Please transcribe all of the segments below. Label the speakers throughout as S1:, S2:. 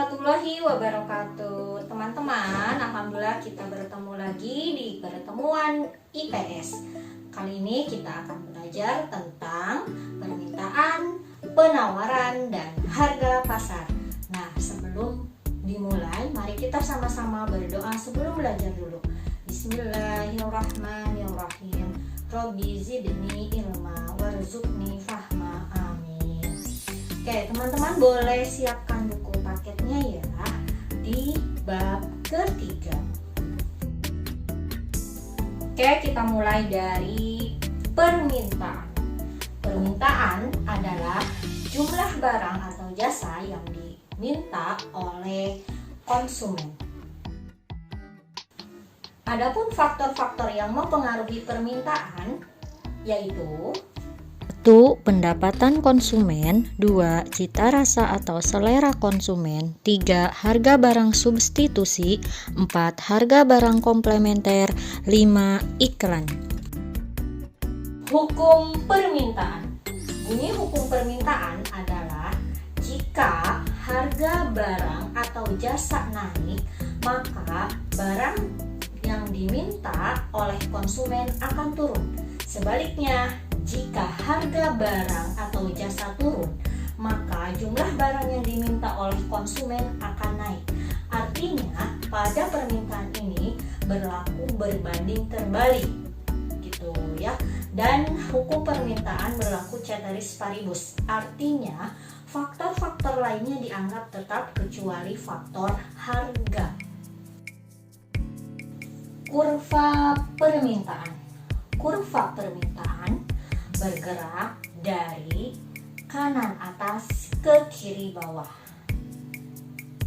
S1: warahmatullahi wabarakatuh. Teman-teman, alhamdulillah kita bertemu lagi di pertemuan IPS. Kali ini kita akan belajar tentang permintaan, penawaran, dan harga pasar. Nah, sebelum dimulai, mari kita sama-sama berdoa sebelum belajar dulu. Bismillahirrahmanirrahim. Robbi zidni ilma warzuqni fahma. Amin. Oke, teman-teman boleh siapkan buku paketnya ya di bab ketiga. Oke, kita mulai dari permintaan. Permintaan adalah jumlah barang atau jasa yang diminta oleh konsumen. Adapun faktor-faktor yang mempengaruhi permintaan yaitu
S2: 1. Pendapatan konsumen. 2. Cita rasa atau selera konsumen. 3. Harga barang substitusi. 4. Harga barang komplementer. 5. Iklan.
S1: Hukum permintaan. Bunyi hukum permintaan adalah jika harga barang atau jasa naik, maka barang yang diminta oleh konsumen akan turun. Sebaliknya, jika harga barang atau jasa turun, maka jumlah barang yang diminta oleh konsumen akan naik. Artinya, pada permintaan ini berlaku berbanding terbalik, gitu ya. Dan hukum permintaan berlaku ceteris paribus. Artinya, faktor-faktor lainnya dianggap tetap kecuali faktor harga. Kurva permintaan. Kurva permintaan bergerak dari kanan atas ke kiri bawah.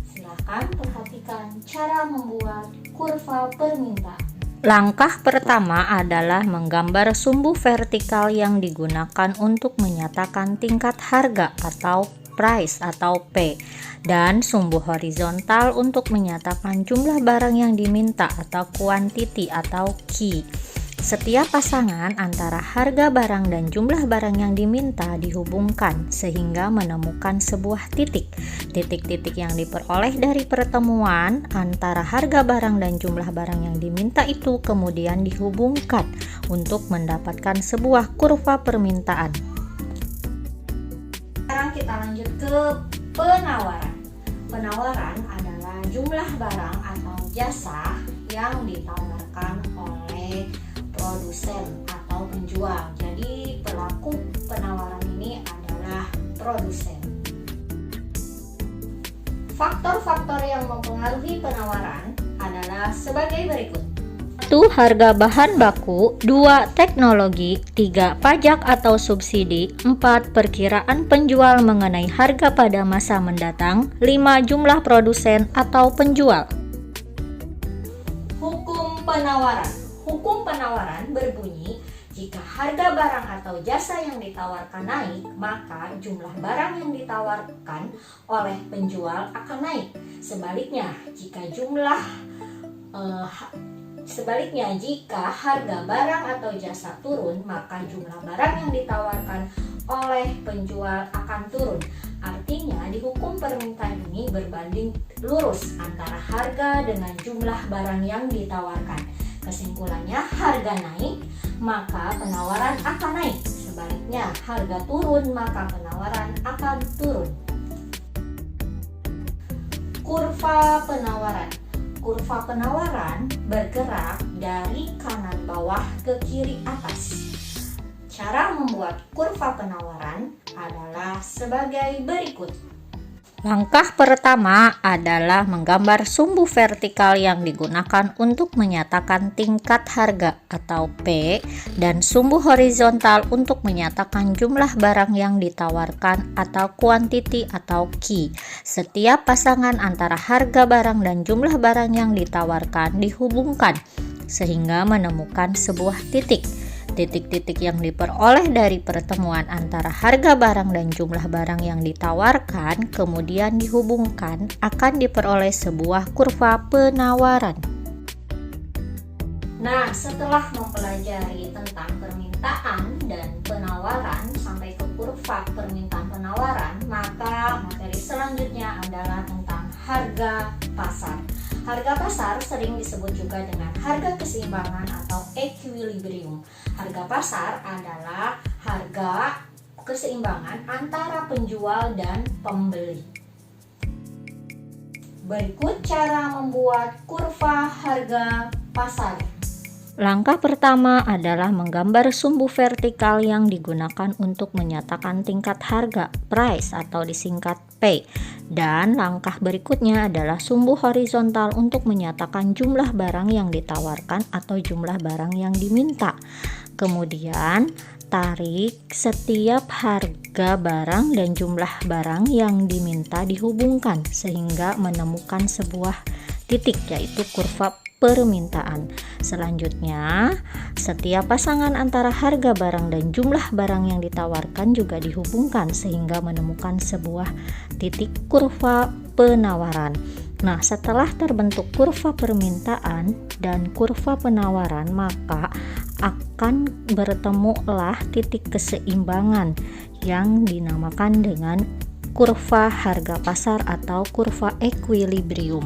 S1: Silakan perhatikan cara membuat kurva permintaan.
S2: Langkah pertama adalah menggambar sumbu vertikal yang digunakan untuk menyatakan tingkat harga atau price atau P, dan sumbu horizontal untuk menyatakan jumlah barang yang diminta atau quantity atau Q. Setiap pasangan antara harga barang dan jumlah barang yang diminta dihubungkan sehingga menemukan sebuah titik. Titik-titik yang diperoleh dari pertemuan antara harga barang dan jumlah barang yang diminta itu kemudian dihubungkan untuk mendapatkan sebuah kurva permintaan.
S1: Sekarang kita lanjut ke penawaran. Penawaran adalah jumlah barang atau jasa yang ditawarkan oleh produsen atau penjual. Jadi pelaku penawaran ini adalah produsen. Faktor-faktor yang mempengaruhi penawaran adalah sebagai berikut.
S2: 1. Harga bahan baku. 2. Teknologi. 3. Pajak atau subsidi. 4. Perkiraan penjual mengenai harga pada masa mendatang. 5. Jumlah produsen atau penjual.
S1: Hukum penawaran. Hukum penawaran berbunyi, jika harga barang atau jasa yang ditawarkan naik, maka jumlah barang yang ditawarkan oleh penjual akan naik. Sebaliknya, jika harga barang atau jasa turun, maka jumlah barang yang ditawarkan oleh penjual akan turun. Artinya, di hukum permintaan ini berbanding lurus antara harga dengan jumlah barang yang ditawarkan. Kesimpulannya, harga naik, maka penawaran akan naik. Sebaliknya, harga turun, maka penawaran akan turun. Kurva penawaran. Kurva penawaran bergerak dari kanan bawah ke kiri atas. Cara membuat kurva penawaran adalah sebagai berikut.
S2: Langkah pertama adalah menggambar sumbu vertikal yang digunakan untuk menyatakan tingkat harga atau P, dan sumbu horizontal untuk menyatakan jumlah barang yang ditawarkan atau quantity atau Q. Setiap pasangan antara harga barang dan jumlah barang yang ditawarkan dihubungkan sehingga menemukan sebuah titik. Titik-titik yang diperoleh dari pertemuan antara harga barang dan jumlah barang yang ditawarkan kemudian dihubungkan akan diperoleh sebuah kurva penawaran.
S1: Nah, setelah mempelajari tentang permintaan dan penawaran sampai ke kurva permintaan penawaran, maka materi selanjutnya adalah tentang harga pasar. Harga pasar sering disebut juga dengan harga keseimbangan atau equilibrium. Harga pasar adalah harga keseimbangan antara penjual dan pembeli. Berikut cara membuat kurva harga pasar.
S2: Langkah pertama adalah menggambar sumbu vertikal yang digunakan untuk menyatakan tingkat harga, price atau disingkat P. Dan langkah berikutnya adalah sumbu horizontal untuk menyatakan jumlah barang yang ditawarkan atau jumlah barang yang diminta. Kemudian tarik setiap harga barang dan jumlah barang yang diminta dihubungkan sehingga menemukan sebuah titik, yaitu kurva permintaan. Selanjutnya, setiap pasangan antara harga barang dan jumlah barang yang ditawarkan juga dihubungkan sehingga menemukan sebuah titik kurva penawaran. Nah, setelah terbentuk kurva permintaan dan kurva penawaran, maka akan bertemulah titik keseimbangan yang dinamakan dengan kurva harga pasar atau kurva equilibrium.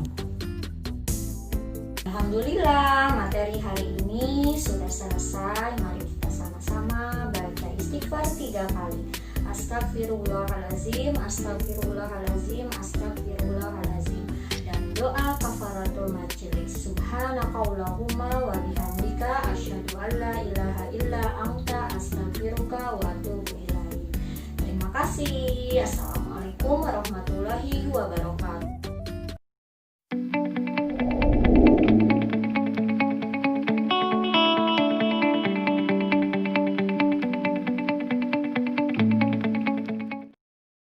S1: Alhamdulillah, materi hari ini sudah selesai. Mari kita sama-sama baca istighfar 3 kali. Astagfirullahalazim, astagfirullahalazim, astagfirullahalazim. Dan doa kafaratul majelis. Subhanakallahumma wa bihamdika asyhadu an la ilaha illa anta astaghfiruka wa atubu ilaik. Terima kasih. Assalamualaikum warahmatullahi wabarakatuh.